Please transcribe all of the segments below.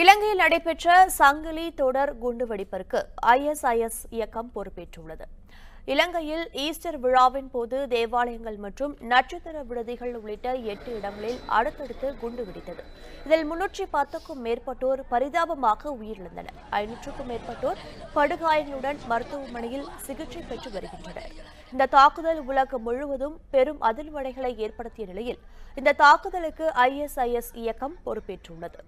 இலங்கையில் நடைபெற்ற சங்கிலி தொடர் குண்டுவெடிப்பிற்கு ISIS இயக்கம் பொறுப்பேற்றுள்ளது. இலங்கையில் ஈஸ்டர் விழாவின் போது தேவாலயங்கள் மற்றும் நட்சத்திர விடுதிகள் உள்ளிட்ட 8 இடங்களில் அடுத்தடுத்து குண்டு வெடித்தது. இதில் 310க்கும் மேற்பட்டோர் பரிதாபமாக உயிரிழந்தனர். 500க்கும் மேற்பட்டோர் படுகாயங்களுடன் மருத்துவமனையில் சிகிச்சை பெற்று வருகின்றனர். இந்த தாக்குதல் உலகம் முழுவதும் பெரும் அதிர்வலைகளை ஏற்படுத்திய நிலையில் இந்த தாக்குதலுக்கு ISIS இயக்கம் பொறுப்பேற்றுள்ளது.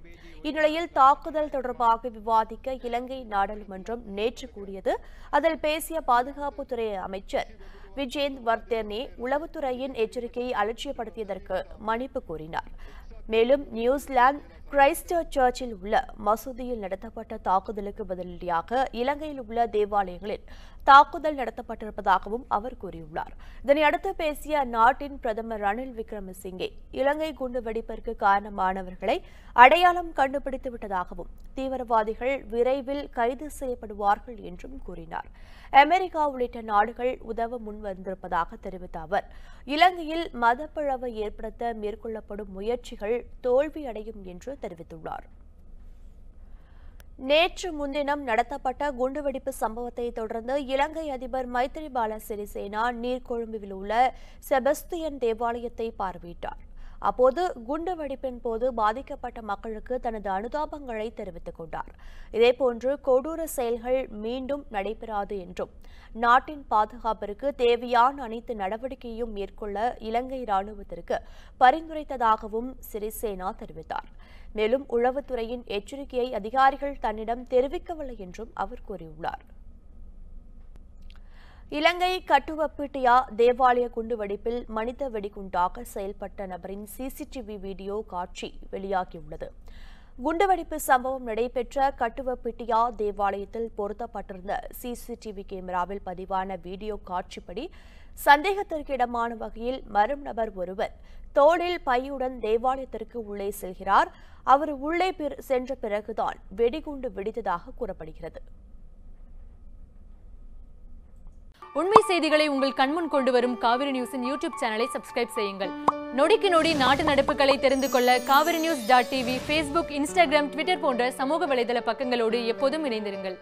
இந்நிலையில் தாக்குதல் தொடர்பாக விவாதிக்க இலங்கை நாடாளுமன்றம் நேற்று கூடியது. அதில் பேசிய பாதுகாப்புத்துறை அமைச்சர் விஜேந்த் வர்தேனே உளவுத்துறையின் எச்சரிக்கையை அலட்சியப்படுத்தியதற்கு மன்னிப்பு கோரினார். மேலும் நியூசிலாந்து கிரைஸ்ட்சர்ச்சில் உள்ள மசூதியில் நடத்தப்பட்ட தாக்குதலுக்கு பதிலடியாக இலங்கையில் உள்ள தேவாலயங்களில் தாக்குதல் நடத்தப்பட்டிருப்பதாகவும் அவர் கூறியுள்ளார். இதனையடுத்து பேசிய அந்நாட்டின் பிரதமர் ரணில் விக்ரமசிங்கே இலங்கை குண்டு வெடிப்பிற்கு காரணமானவர்களை அடையாளம் கண்டுபிடித்து விட்டதாகவும் தீவிரவாதிகள் விரைவில் கைது செய்யப்படுவார்கள் என்றும் கூறினார். அமெரிக்கா உள்ளிட்ட நாடுகள் உதவ முன்வந்திருப்பதாக தெரிவித்த அவர் இலங்கையில் மதப்பிளவை ஏற்படுத்த மேற்கொள்ளப்படும் முயற்சிகள் தோல்வியடையும் என்று தெரிவித்துள்ளார். நேற்று முன்தினம் நடத்தப்பட்ட குண்டுவெடிப்பு சம்பவத்தை தொடர்ந்து இலங்கை அதிபர் மைத்ரிபால சிறிசேனா நீர்கொழும்புவில் உள்ள செபஸ்தியன் தேவாலயத்தை பார்வையிட்டார். அப்போது குண்டுவெடிப்பின் போது பாதிக்கப்பட்ட மக்களுக்கு தனது அனுதாபங்களை தெரிவித்துக் கொண்டார். இதேபோன்று கொடூர செயல்கள் மீண்டும் நடைபெறாது என்றும் நாட்டின் பாதுகாப்பிற்கு தேவையான அனைத்து நடவடிக்கையும் மேற்கொள்ள இலங்கை ராணுவத்திற்கு பரிந்துரைத்ததாகவும் சிறிசேனா தெரிவித்தார். மேலும் உளவுத்துறையின் எச்சரிக்கையை அதிகாரிகள் தன்னிடம் தெரிவிக்கவில்லை என்றும் அவர் கூறியுள்ளார். இலங்கை கட்டுவப்பிட்டியா தேவாலய குண்டுவெடிப்பில் மனித வெடிகுண்டாக செயல்பட்ட நபரின் CCTV வீடியோ காட்சி வெளியாகியுள்ளது. குண்டுவெடிப்பு சம்பவம் நடைபெற்ற கட்டுவப்பிட்டியா தேவாலயத்தில் பொருத்தப்பட்டிருந்த CCTV கேமராவில் பதிவான வீடியோ காட்சிப்படி சந்தேகத்திற்கிடமான வகையில் மர்ம நபர் ஒருவர் தோளில் பையுடன் தேவாலயத்திற்கு உள்ளே செல்கிறார். அவர் உள்ளே சென்ற பிறகுதான் வெடிகுண்டு வெடித்ததாக கூறப்படுகிறது. உண்மை செய்திகளை உங்கள் கண்முன் கொண்டு வரும் காவிரி நியூஸின் யூடியூப் சேனலை சப்ஸ்கிரைப் செய்யுங்கள். நொடிக்கு நொடி நாட்டு நடப்புகளை தெரிந்து கொள்ள kaverinews.tv, Facebook, Instagram, Twitter போன்ற சமூக வலைதள பக்கங்களோடு எப்போதும் இணைந்திருங்கள்.